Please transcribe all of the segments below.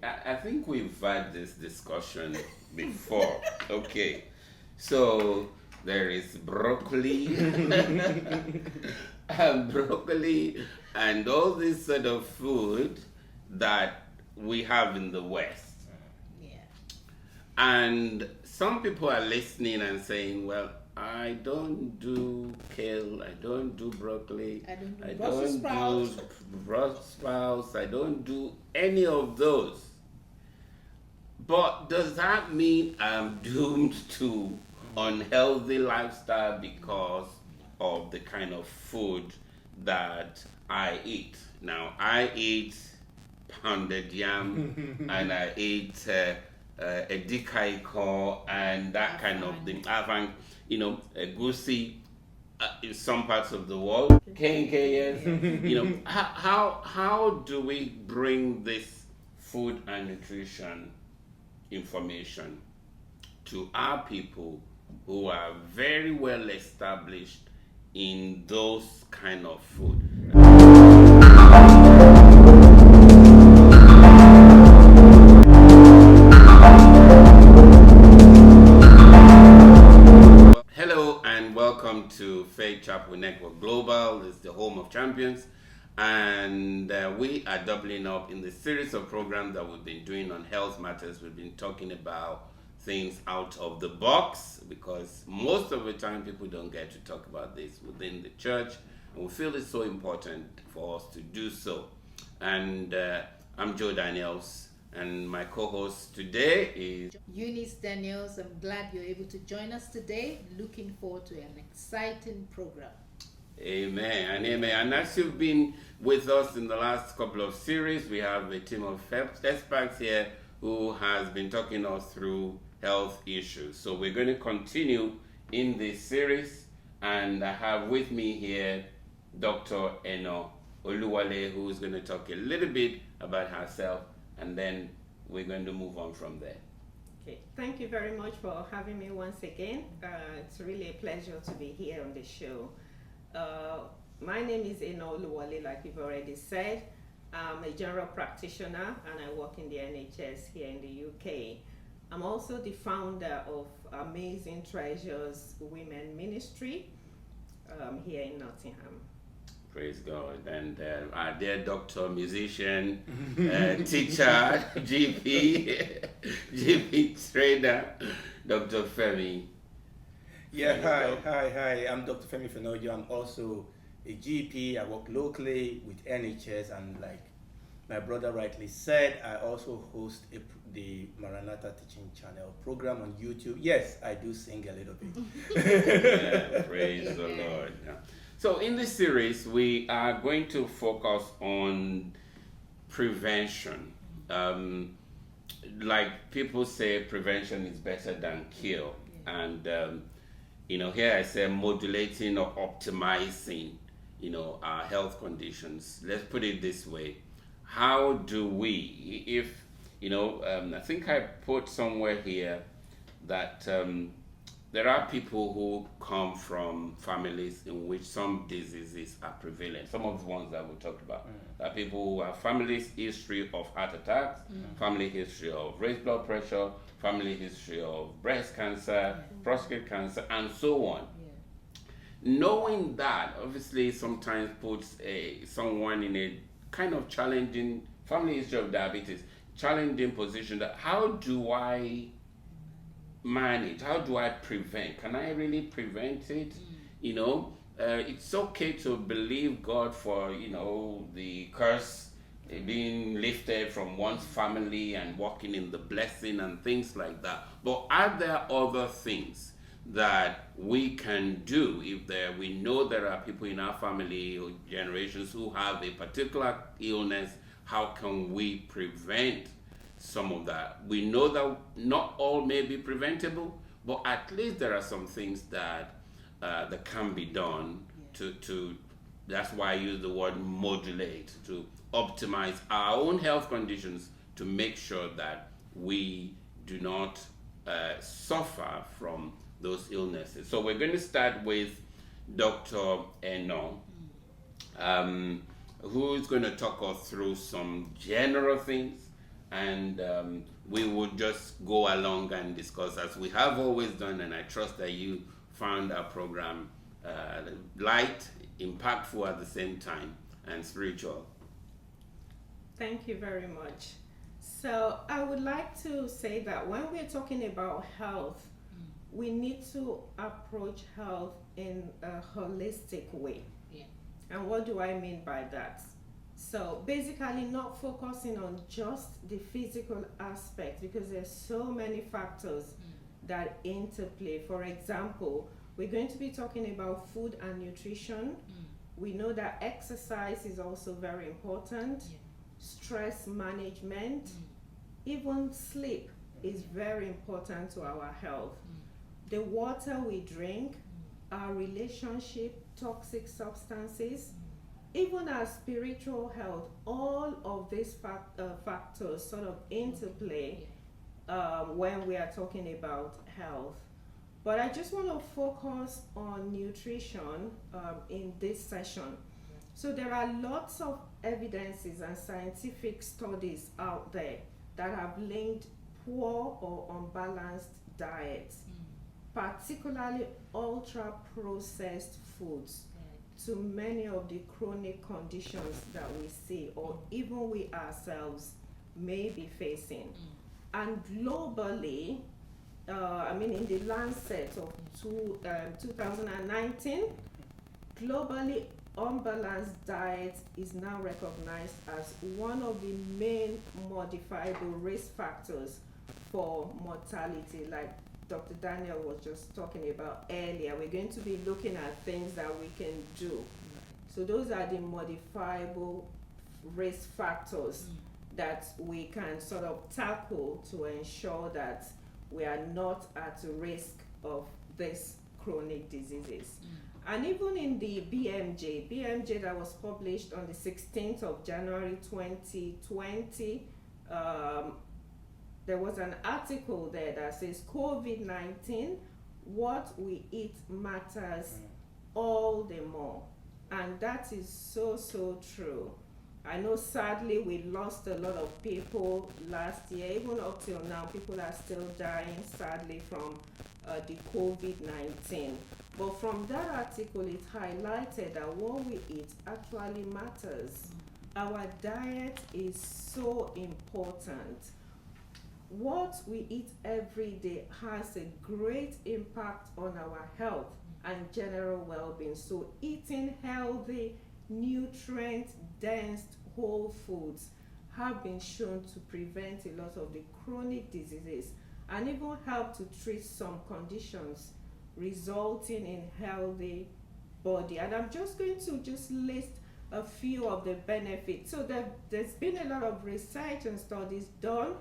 I think we've had this discussion before. Okay, so there is broccoli and broccoli and all this sort of food that we have in the West. Yeah. And some people are listening and saying, well, I don't do kale, I don't do broccoli, I don't do I Brussels don't sprouts. do Brussels sprouts, I don't do any of those. But does that mean I'm doomed to unhealthy lifestyle because of the kind of food that I eat? Now, I eat pounded yam and I eat a dikaiko and that kind of thing. I find, a goosey in some parts of the world. Kenke, yes. How do we bring this food and nutrition information to our people who are very well established in those kind of food? Hello and welcome to Faith Chapel Network Global. It's the home of champions, and we are doubling up in the series of programs that we've been doing on health matters. We've been talking about things out of the box because most of the time people don't get to talk about this within the church, and we feel it's so important for us to do so. And I'm Joe Daniels, and my co-host today is Eunice Daniels, I'm glad you're able to join us today. Looking forward to an exciting program. Amen and amen. And as you've been with us in the last couple of series, we have a team of experts here who has been talking us through health issues. So we're going to continue in this series, and I have with me here Dr. Eno Oluwale, who is going to talk a little bit about herself, and then we're going to move on from there. Okay, thank you very much for having me once again. It's really a pleasure to be here on the show. My name is Eno Oluwale, like you've already said. I'm a general practitioner and I work in the NHS here in the UK. I'm also the founder of Amazing Treasures Women Ministry here in Nottingham. Praise God. And our dear doctor, musician, teacher, GP trainer, Dr. Femi. Yeah, hi. I'm Dr. Femi Fenojo. I'm also a GP. I work locally with NHS, and like my brother rightly said, I also host the Maranatha Teaching Channel program on YouTube. Yes, I do sing a little bit. Yeah, praise the Lord. Yeah. So in this series, we are going to focus on prevention. Like people say, prevention is better than cure. And, here I say modulating or optimizing, our health conditions. Let's put it this way. How do we, if, I think I put somewhere here that there are people who come from families in which some diseases are prevalent. Some of the ones that we talked about. There are people who have families history of heart attacks, family history of raised blood pressure, family history of breast cancer, prostate cancer, and so on. Knowing that obviously sometimes puts someone in a kind of challenging family history of diabetes, challenging position that how do I manage? How do I prevent? Can I really prevent it? It's okay to believe God for, the curse being lifted from one's family and walking in the blessing and things like that. But are there other things that we can do if we know there are people in our family or generations who have a particular illness? How can we prevent some of that? We know that not all may be preventable, but at least there are some things that can be done to that's why I use the word modulate, to optimize our own health conditions to make sure that we do not suffer from those illnesses. So we're going to start with Dr. Eno, who is going to talk us through some general things and we would just go along and discuss as we have always done. And I trust that you found our program light, impactful at the same time, and spiritual. Thank you very much. So I would like to say that when we're talking about health, we need to approach health in a holistic way. Yeah. And what do I mean by that? So basically not focusing on just the physical aspect, because there's so many factors that interplay. For example, we're going to be talking about food and nutrition. We know that exercise is also very important. Yeah. Stress management, even sleep is very important to our health. The water we drink, our relationship, toxic substances, even our spiritual health, all of these factors sort of interplay when we are talking about health. But I just want to focus on nutrition in this session. So there are lots of evidences and scientific studies out there that have linked poor or unbalanced diets, particularly ultra-processed foods, to many of the chronic conditions that we see or even we ourselves may be facing. And globally, in the Lancet of 2019, globally, unbalanced diet is now recognized as one of the main modifiable risk factors for mortality, like Dr. Daniel was just talking about earlier. We're going to be looking at things that we can do. So those are the modifiable risk factors that we can sort of tackle to ensure that we are not at risk of these chronic diseases. And even in the BMJ that was published on the 16th of January 2020, there was an article there that says COVID-19, what we eat matters all the more. And that is so, so true. I know sadly we lost a lot of people last year. Even up till now, people are still dying sadly from the COVID-19. But from that article, it highlighted that what we eat actually matters. Our diet is so important. What we eat every day has a great impact on our health and general well-being. So eating healthy, nutrient-dense whole foods have been shown to prevent a lot of the chronic diseases and even help to treat some conditions resulting in healthy body. And I'm just going to list a few of the benefits. So there's been a lot of research and studies done,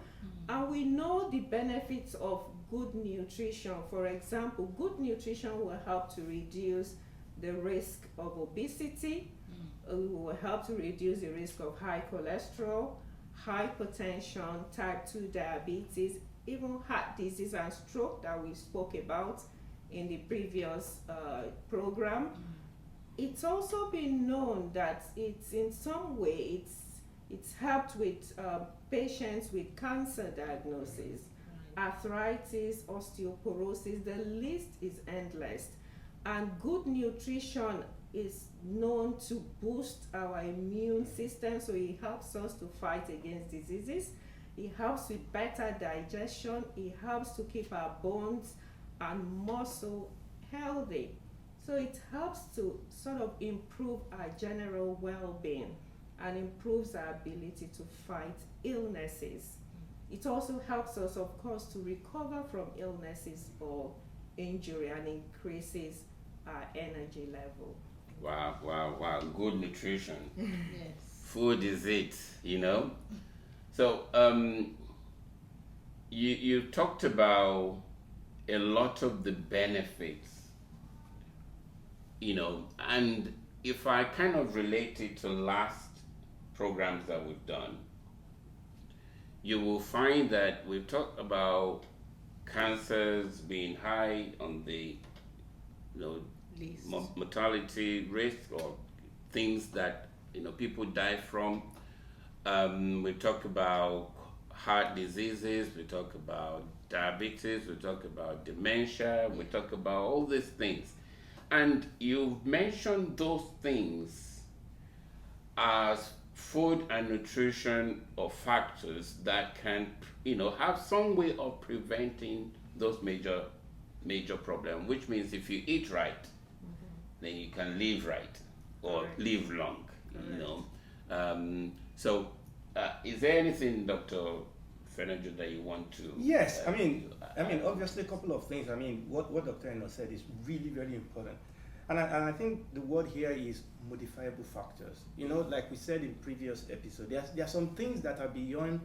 and we know the benefits of good nutrition. For example, good nutrition will help to reduce the risk of obesity, will help to reduce the risk of high cholesterol, hypertension, type 2 diabetes, even heart disease and stroke that we spoke about in the previous program. It's also been known that it's in some way it's helped with patients with cancer diagnosis, arthritis, osteoporosis. The list is endless. And good nutrition is known to boost our immune system, so it helps us to fight against diseases. It helps with better digestion. It helps to keep our bones and muscle healthy. So it helps to sort of improve our general well-being and improves our ability to fight illnesses. It also helps us, of course, to recover from illnesses or injury and increases our energy level. Wow. Good nutrition. Yes. Food is it, you know? So, you talked about a lot of the benefits, you know, and if I kind of relate it to last programs that we've done, you will find that we've talked about cancers being high on the, you know, mortality risk or things that, you know, people die from. We talked about heart diseases, we talk about diabetes, we talk about dementia, we talk about all these things. And you've mentioned those things as food and nutrition or factors that can, have some way of preventing those major problems, which means if you eat right, then you can live right or live long, So is there anything, Dr. Fenojo, that you want to? Yes, obviously a couple of things. What Dr. Eno said is really very important. And I think the word here is modifiable factors. Like we said in previous episode, there are some things that are beyond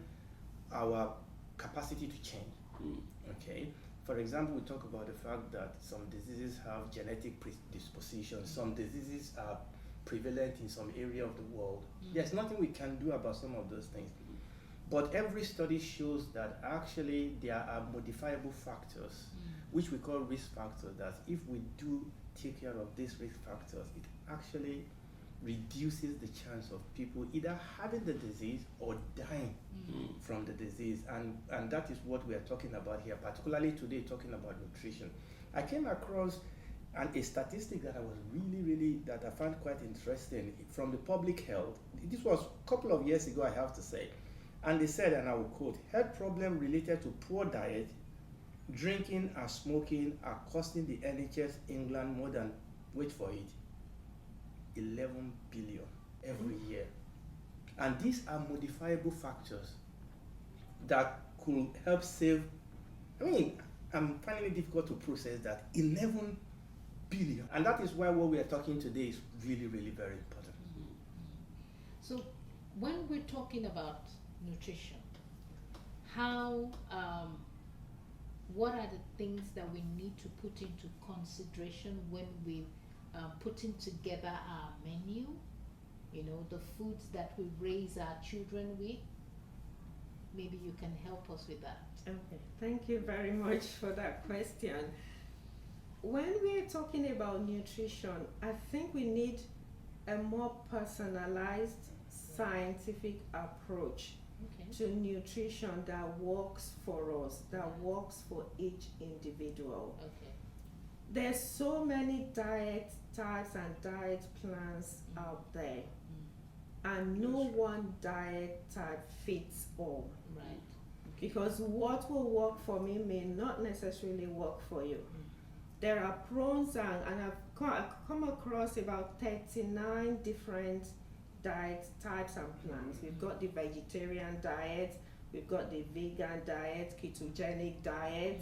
our capacity to change. Okay? For example, we talk about the fact that some diseases have genetic predisposition, some diseases are prevalent in some area of the world. There's nothing we can do about some of those things. But every study shows that actually there are modifiable factors, which we call risk factors, that if we do take care of these risk factors, it actually reduces the chance of people either having the disease or dying from the disease. And that is what we are talking about here, particularly today, talking about nutrition. I came across a statistic that I was that I found quite interesting from the public health. This was a couple of years ago, I have to say. And they said, and I will quote, health problems related to poor diet, drinking and smoking are costing the NHS England more than, wait for it, 11 billion every year. And these are modifiable factors that could help save, I'm finding it difficult to process that, 11 billion. And that is why what we are talking today is really, really very important. So when we're talking about nutrition, what are the things that we need to put into consideration when we putting together our menu, the foods that we raise our children with? Maybe you can help us with that. Okay, thank you very much for that question. When we're talking about nutrition, I think we need a more personalized scientific approach to nutrition that works for us, that works for each individual. There's so many diet types and diet plans out there, and no one diet type fits all. Right. Because what will work for me may not necessarily work for you. There are pros, and I've come across about 39 different diet types and plans. We've got the vegetarian diet, we've got the vegan diet, ketogenic diet,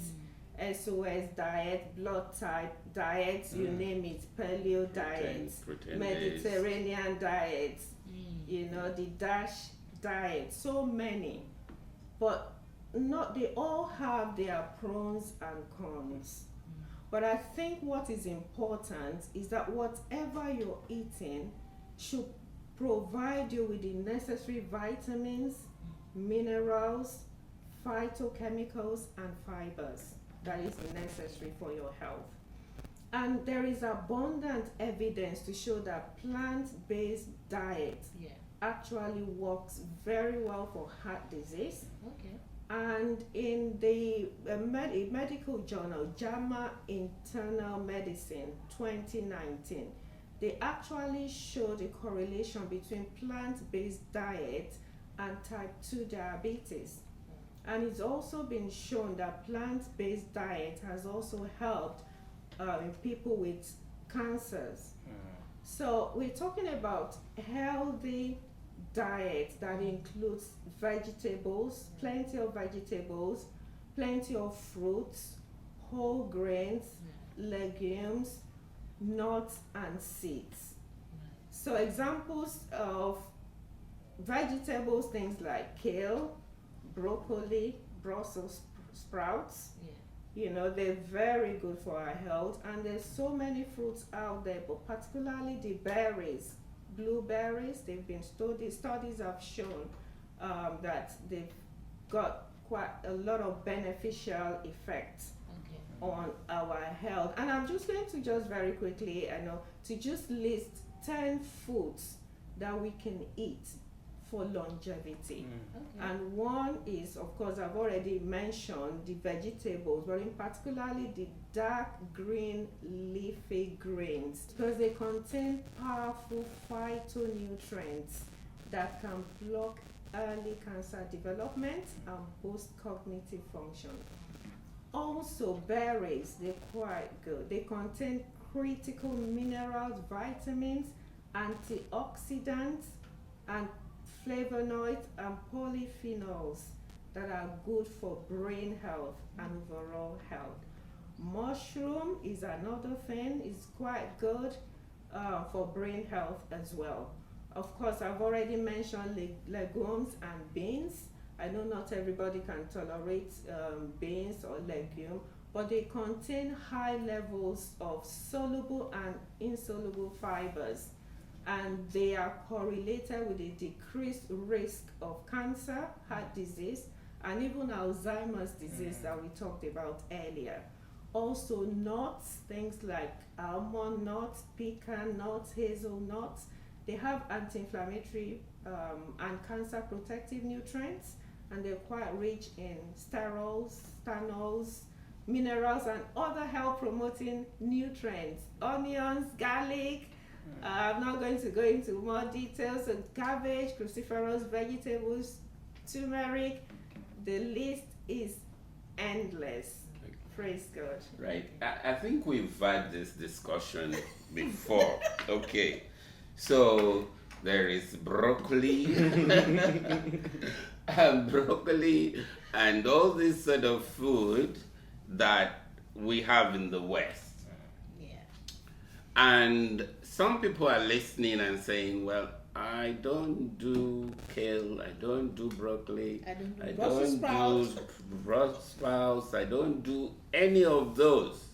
SOS diet, blood type diets, you name it, paleo diets, Mediterranean diets, the DASH diet, so many. But they all have their pros and cons. But I think what is important is that whatever you're eating should provide you with the necessary vitamins, minerals, phytochemicals, and fibers that is necessary for your health. And there is abundant evidence to show that plant-based diet actually works very well for heart disease. And in the medical journal, JAMA Internal Medicine 2019, they actually showed a correlation between plant-based diet and type 2 diabetes. And it's also been shown that plant-based diet has also helped people with cancers. So we're talking about healthy diet that includes vegetables, plenty of vegetables, plenty of fruits, whole grains, legumes, nuts, and seeds. So examples of vegetables, things like kale, broccoli, Brussels sprouts, they're very good for our health. And there's so many fruits out there, but particularly the berries, blueberries, they've been studies have shown that they've got quite a lot of beneficial effects on our health. And I'm just going to very quickly, to just list 10 foods that we can eat for longevity. Okay. And one is, of course, I've already mentioned the vegetables, but in particularly the dark green leafy greens, because they contain powerful phytonutrients that can block early cancer development and boost cognitive function. Also, berries, they're quite good. They contain critical minerals, vitamins, antioxidants, and flavonoids and polyphenols that are good for brain health and overall health. Mushroom is another thing, it's quite good for brain health as well. Of course, I've already mentioned legumes and beans. I know not everybody can tolerate beans or legume, but they contain high levels of soluble and insoluble fibers, and they are correlated with a decreased risk of cancer, heart disease, and even Alzheimer's disease that we talked about earlier. Also, nuts, things like almond nuts, pecan nuts, hazelnuts, they have anti-inflammatory and cancer protective nutrients, and they're quite rich in sterols, stanols, minerals, and other health promoting nutrients. Onions, garlic, I'm not going to go into more details. So cabbage, cruciferous vegetables, turmeric, the list is endless. Praise God. Right. I think we've had this discussion before. Okay. So there is broccoli and broccoli and all this sort of food that we have in the West. Yeah. And some people are listening and saying, well, I don't do kale, I don't do broccoli, I don't do I Brussels don't sprouts. do Brussels sprouts, I don't do any of those.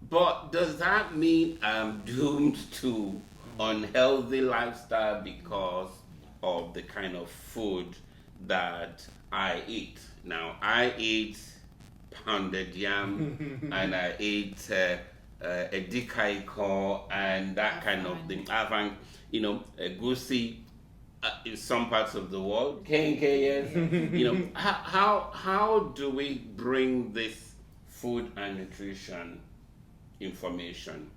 But does that mean I'm doomed to unhealthy lifestyle because of the kind of food that I eat? Now, I eat pounded yam and I eat edikaiko and that kind of thing. I find, goosey in some parts of the world, yes. How do we bring this food and nutrition information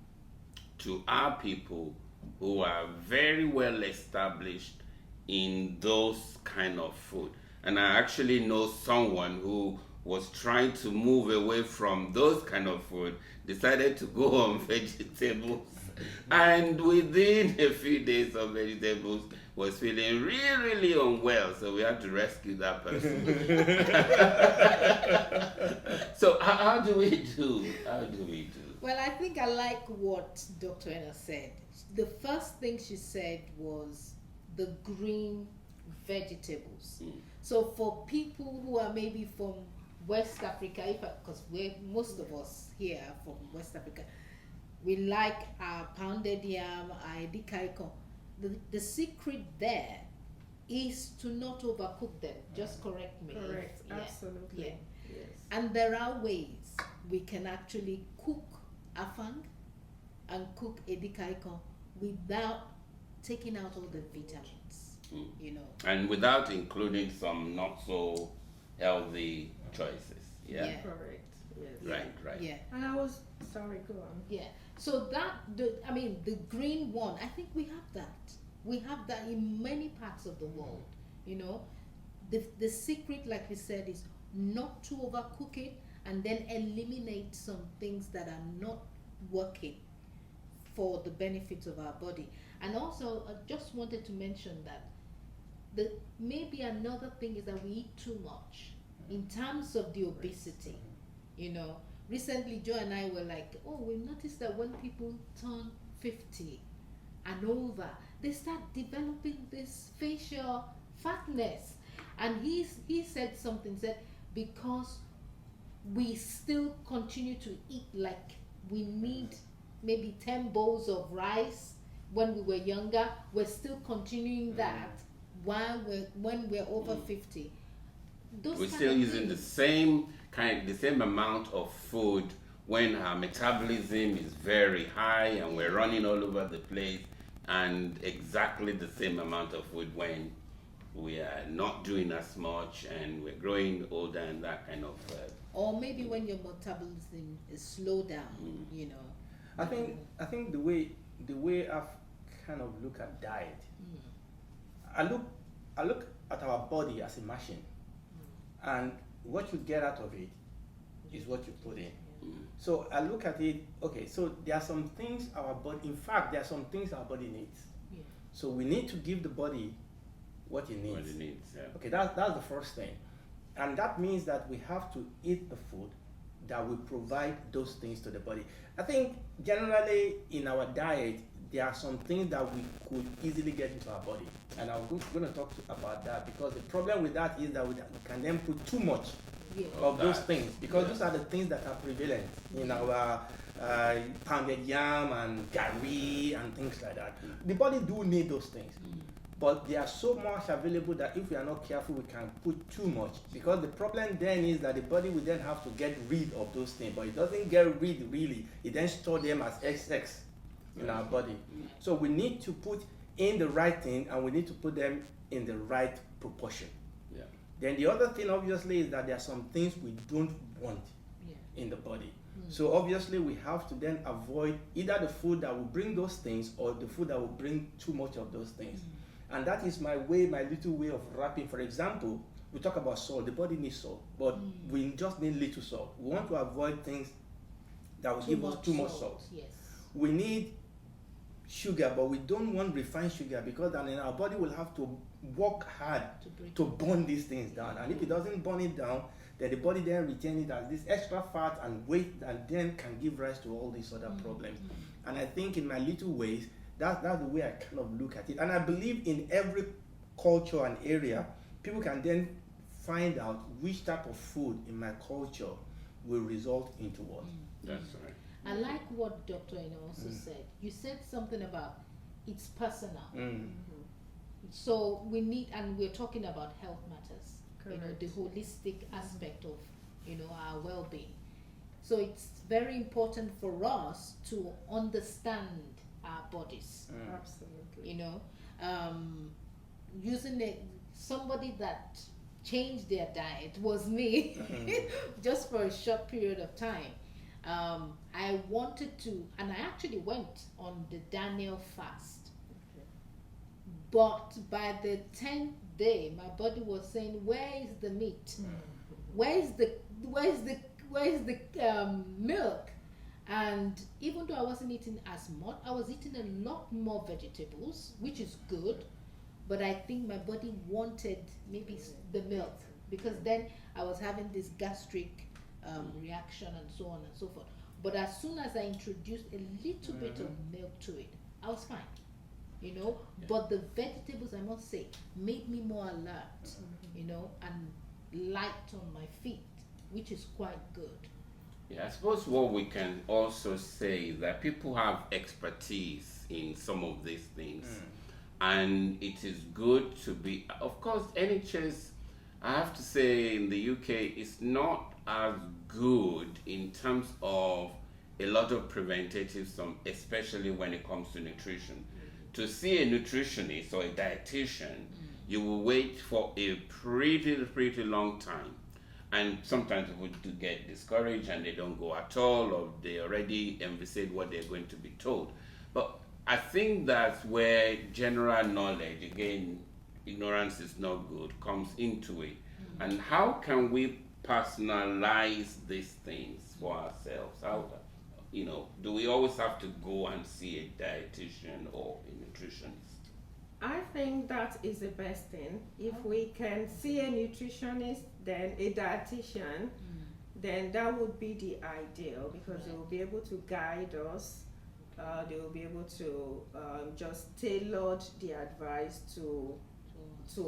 to our people who are very well established in those kind of food? And I actually know someone who was trying to move away from those kind of food, decided to go on vegetables, and within a few days of vegetables was feeling really, really unwell, so we had to rescue that person. So how do we do? Well, I think I like what Dr. Enna said. The first thing she said was the green vegetables. So for people who are maybe from West Africa, because most of us here are from West Africa, we like our pounded yam, our edikaiko. The secret there is to not overcook them. Just correct me. Correct, Yeah. absolutely. Yeah. Yes. And there are ways we can actually cook afang and cook edikaiko without taking out all the vitamins, And without including some not so healthy choices. Yeah. Yeah. Correct. Yes. Right. Yeah. And I was sorry, go on. Yeah. So the green one, I think we have that. We have that in many parts of the world. The secret, like we said, is not to overcook it and then eliminate some things that are not working for the benefit of our body. And also, I just wanted to mention that maybe another thing is that we eat too much in terms of the obesity. Recently Joe and I were like, we noticed that when people turn 50 and over, they start developing this facial fatness. And he said because we still continue to eat like we need maybe 10 bowls of rice when we were younger, we're still continuing that when we're over 50. We're still using the same amount of food when our metabolism is very high and we're running all over the place, and exactly the same amount of food when we are not doing as much and we're growing older and that kind of. Or maybe when your metabolism is slowed down, you know. I think the way I've kind of look at diet, I look at our body as a machine, and what you get out of it is what you put in. So I look at it, okay, so there are some things our body, in fact, there are some things our body needs. Yeah. So we need to give the body what it needs. What it needs, yeah. Okay, that's the first thing. And that means that we have to eat the food that will provide those things to the body. I think generally in our diet, there are some things that we could easily get into our body. And I'm going to talk about that, because the problem with that is that we can then put too much of those things, because those are the things that are prevalent in our pounded yam and gari and things like that. The body do need those things, but they are so much available that if we are not careful, we can put too much, because the problem then is that the body will then have to get rid of those things, but it doesn't get rid really, it then store them as excess in our body. So we need to put in the right thing, and we need to put them in the right proportion. Yeah. Then the other thing obviously is that there are some things we don't want in the body. So obviously we have to then avoid either the food that will bring those things or the food that will bring too much of those things. And that is my little way of wrapping. For example, we talk about salt. The body needs salt, but we just need little salt. We want to avoid things that will give us too much salt. Yes. We need sugar, but we don't want refined sugar, because then our body will have to work hard to burn these things down. And if it doesn't burn it down, then the body then retains it as this extra fat and weight, and then can give rise to all these other problems. And I think in my little ways, that's the way I kind of look at it. And I believe in every culture and area, people can then find out which type of food in my culture will result into what. That's right. I like what Dr. Eno also said. You said something about it's personal. So we need, and we're talking about health matters. Correct. You know, the holistic aspect of, you know, our well-being. So it's very important for us to understand our bodies. Absolutely. You know, using somebody that changed their diet was me, just for a short period of time. I wanted to, and I actually went on the Daniel fast. But by the 10th day, my body was saying, "Where is the meat? Where's the milk?" And even though I wasn't eating as much, I was eating a lot more vegetables, which is good. But I think my body wanted maybe the milk, because then I was having this gastric reaction and so on and so forth. But as soon as I introduced a little bit of milk to it, I was fine. You know, but the vegetables, I must say, made me more alert, you know, and light on my feet, which is quite good. Yeah, I suppose what we can also say is that people have expertise in some of these things, and it is good to be, of course, NHS, I have to say, in the UK, is not as good in terms of a lot of preventatives, especially when it comes to nutrition. To see a nutritionist or a dietitian, you will wait for a pretty long time. And sometimes people do get discouraged and they don't go at all, or they already envisage what they're going to be told. But I think that's where general knowledge, again, ignorance is not good, comes into it. And how can we personalize these things for ourselves? How, you know, do we always have to go and see a dietitian or a nutritionist? I think that is the best thing. If we can see a nutritionist, then a dietitian, then that would be the ideal, because they will be able to guide us. They will be able to just tailor the advice to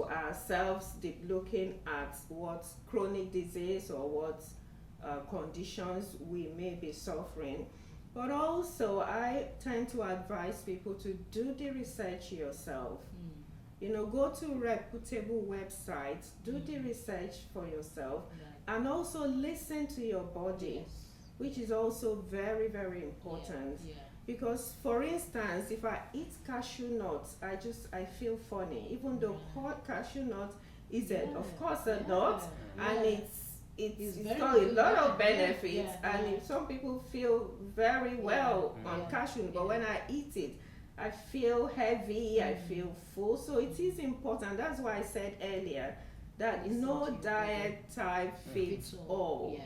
ourselves, looking at what chronic disease or what conditions we may be suffering. But also, I tend to advise people to do the research yourself. You know, go to reputable websites, do the research for yourself, and also listen to your body, which is also very, very important. Because, for instance, if I eat cashew nuts, I feel funny, even though cashew nut is of course a nut, and it's got a lot of benefits, and some people feel very well on cashew, but when I eat it, I feel heavy, I feel full. So it is important. That's why I said earlier that no diet type fits all.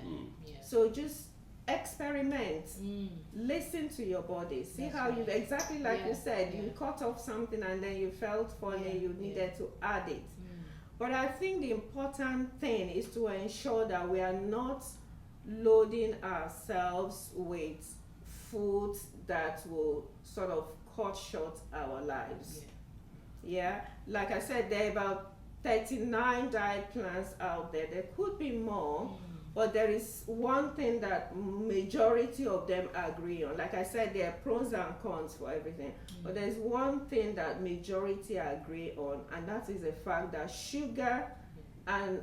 So just experiment, listen to your body, see how you, exactly like you said, you cut off something and then you felt funny, you needed to add it. But I think the important thing is to ensure that we are not loading ourselves with foods that will sort of cut short our lives. Like I said, there are about 39 diet plans out there. There could be more, but there is one thing that majority of them agree on. Like I said, there are pros and cons for everything, but there's one thing that majority agree on, and that is the fact that sugar and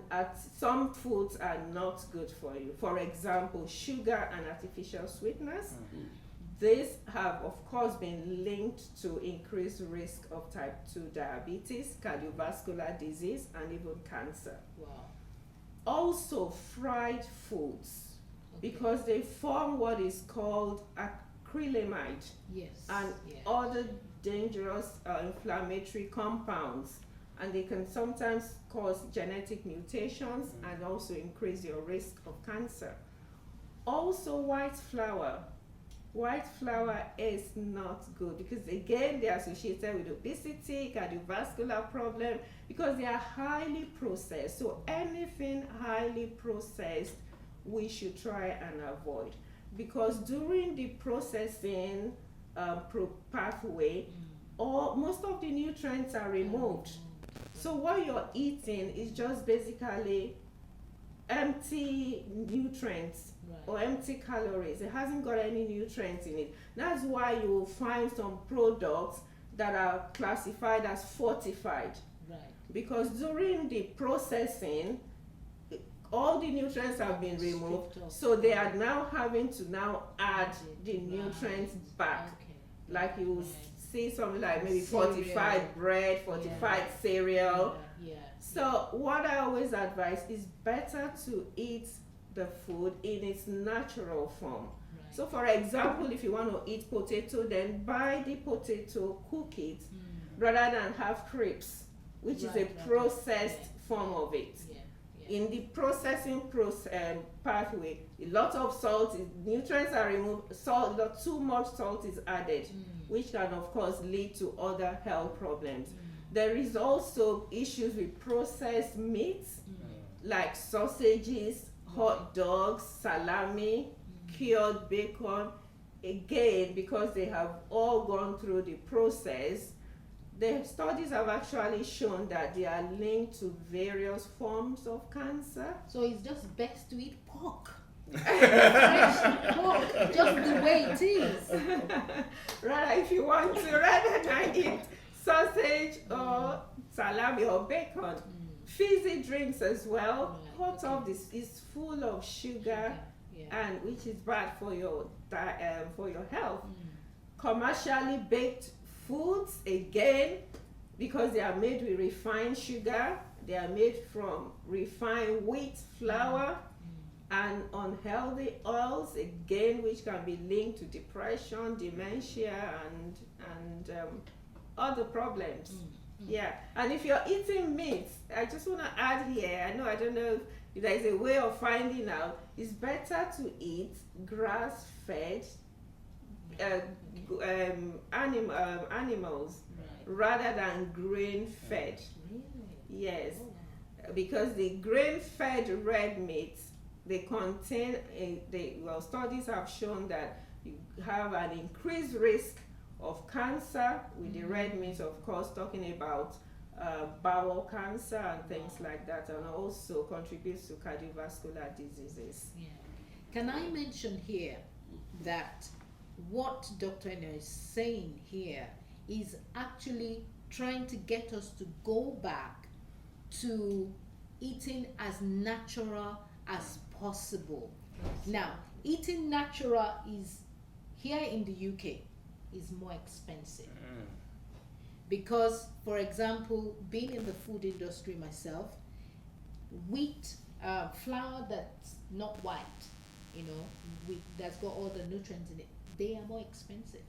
some foods are not good for you. For example, sugar and artificial sweeteners. These have, of course, been linked to increased risk of type 2 diabetes, cardiovascular disease, and even cancer. Also, fried foods, because they form what is called acrylamide and other dangerous inflammatory compounds, and they can sometimes cause genetic mutations and also increase your risk of cancer. Also, white flour. White flour is not good because, again, they're associated with obesity, cardiovascular problem, because they are highly processed. So anything highly processed, we should try and avoid, because during the processing pathway, most of the nutrients are removed. So what you're eating is just basically empty nutrients or empty calories. It hasn't got any nutrients in it. That's why you will find some products that are classified as fortified, because during the processing all the nutrients have been removed, so they are now having to add the nutrients back. Like you will see something like maybe fortified bread, fortified cereal. So what I always advise is better to eat the food in its natural form. So for example, if you want to eat potato, then buy the potato, cook it, rather than have crisps, which is a processed form of it. In the processing pathway, a lot of salt, nutrients are removed, too much salt is added, which can of course lead to other health problems. There is also issues with processed meats, like sausages, hot dogs, salami, cured bacon. Again, because they have all gone through the process, the studies have actually shown that they are linked to various forms of cancer. So it's just best to eat pork. Fresh pork, just the way it is. Rather, if you want to, rather than eat sausage or salami or bacon. Fizzy drinks as well. Hot of this is full of sugar, and which is bad for your health. Commercially baked foods, again, because they are made with refined sugar, they are made from refined wheat flour, and unhealthy oils, again, which can be linked to depression, dementia, and other problems. And if you're eating meat, I just want to add here, I don't know if there's a way of finding out, it's better to eat grass-fed animals rather than grain-fed. Yes, because the grain-fed red meat, they contain, studies have shown that you have an increased risk of cancer with the red meat, of course, talking about bowel cancer and things like that, and also contributes to cardiovascular diseases. Can I mention here that what Dr. Eno is saying here is actually trying to get us to go back to eating as natural as possible. Now, eating natural is here in the UK. is more expensive. Because, for example, being in the food industry myself, wheat, flour that's not white, wheat that's got all the nutrients in it, they are more expensive.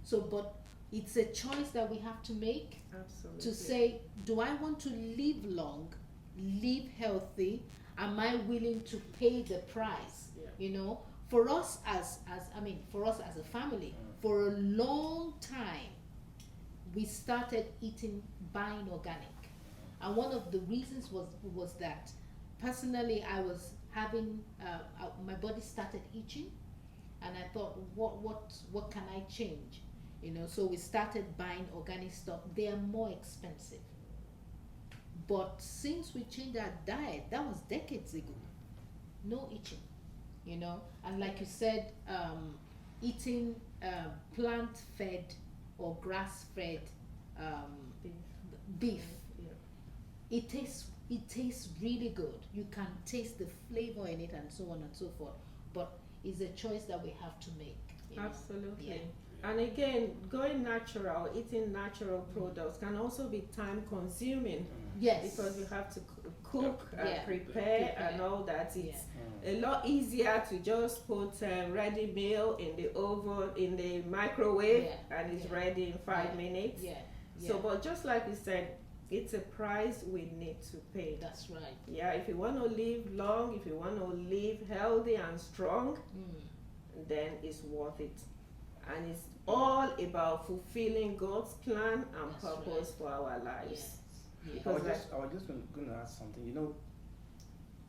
So, but it's a choice that we have to make. Absolutely. To say, do I want to live long, live healthy? Am I willing to pay the price? Yeah. For us as a family, for a long time, we started buying organic. And one of the reasons was that personally I was having, my body started itching, and I thought, what can I change? So we started buying organic stuff. They are more expensive. But since we changed our diet, that was decades ago. No itching, and like you said, eating plant-fed or grass-fed beef. Yeah. It tastes really good. You can taste the flavor in it and so on and so forth. But it's a choice that we have to make. Absolutely. Yeah. And again, going natural, eating natural products can also be time consuming. Yes. Because you have to cook and prepare and all that. It's a lot easier to just put ready meal in the oven, in the microwave, and it's ready in 5 minutes. Yeah. So, but just like you said, it's a price we need to pay. That's right. Yeah, if you want to live long, if you want to live healthy and strong, then it's worth it. And it's all about fulfilling God's plan and purpose for our lives. Yes. I was just going to ask something.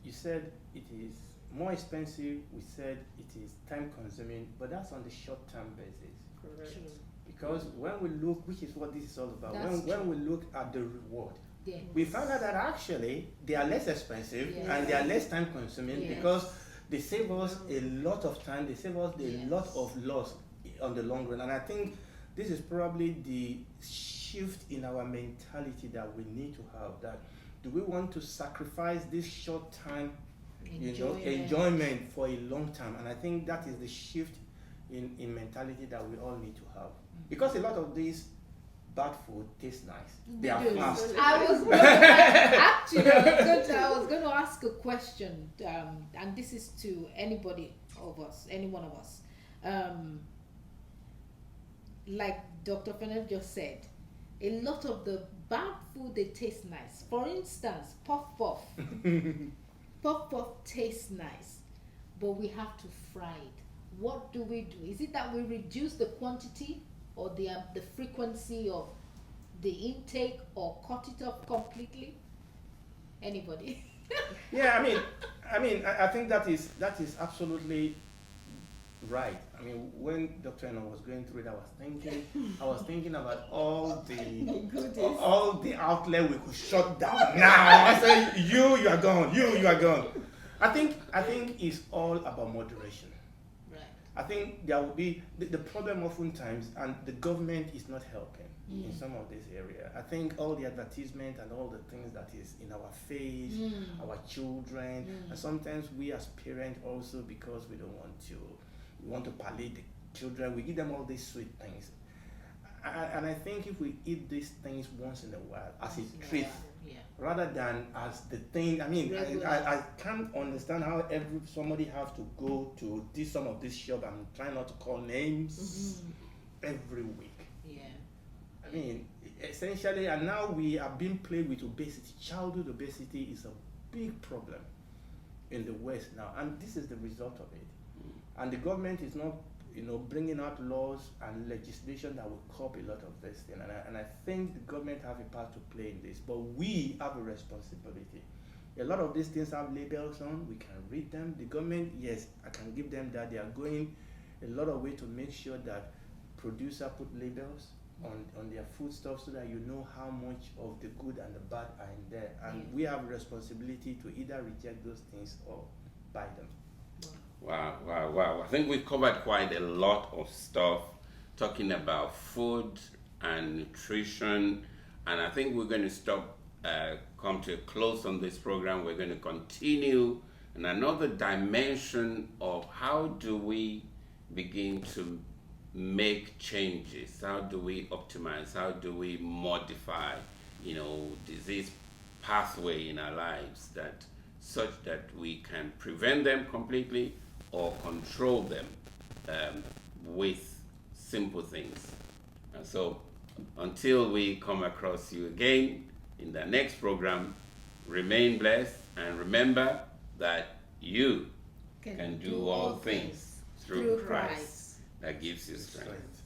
You said it is more expensive. We said it is time consuming, but that's on the short-term basis. Correct. True. Because when we look, which is what this is all about, That's when we look at the reward, Yes. we find out that actually they are less expensive and they are less time consuming because they save us a lot of time, they save us a lot of loss on the long run. And I think this is probably the shift in our mentality that we need to have. That do we want to sacrifice this short time enjoyment for a long time? And I think that is the shift in mentality that we all need to have. Because a lot of these bad food tastes nice. They are fast. I was going to ask a question, and this is to any one of us. Like Dr. Fennell just said, a lot of the bad food, they taste nice. For instance, puff puff. Puff puff tastes nice, but we have to fry it. What do we do? Is it that we reduce the quantity or the frequency of the intake, or cut it off completely? Anybody? Yeah, I think that is absolutely right. I mean, when Dr. Eno was going through it, I was thinking about all the outlet we could shut down now. I said, you are gone. You are gone. I think it's all about moderation. Right. I think there will be the problem oftentimes, and the government is not helping in some of this area. I think all the advertisement and all the things that is in our face, our children, and sometimes we as parents also, because we want to palliate the children, we give them all these sweet things. And I think if we eat these things once in a while as a treat, rather than as the thing, I can't understand how somebody have to go to some of this shop, I'm trying not to call names, every week. I mean, essentially, and now we are being plagued with obesity. Childhood obesity is a big problem in the West now, and this is the result of it. And the government is not, bringing out laws and legislation that will curb a lot of this thing. And I think the government have a part to play in this, but we have a responsibility. A lot of these things have labels on. We can read them. The government, yes, I can give them that. They are going a lot of way to make sure that producer put labels on their foodstuffs so that you know how much of the good and the bad are in there. And we have a responsibility to either reject those things or buy them. Wow. I think we've covered quite a lot of stuff talking about food and nutrition. And I think we're going to come to a close on this program. We're going to continue in another dimension of how do we begin to make changes? How do we optimize? How do we modify, disease pathway in our lives that such that we can prevent them completely or control them with simple things? And so until we come across you again in the next program, remain blessed and remember that you can do all things through Christ that gives you strength.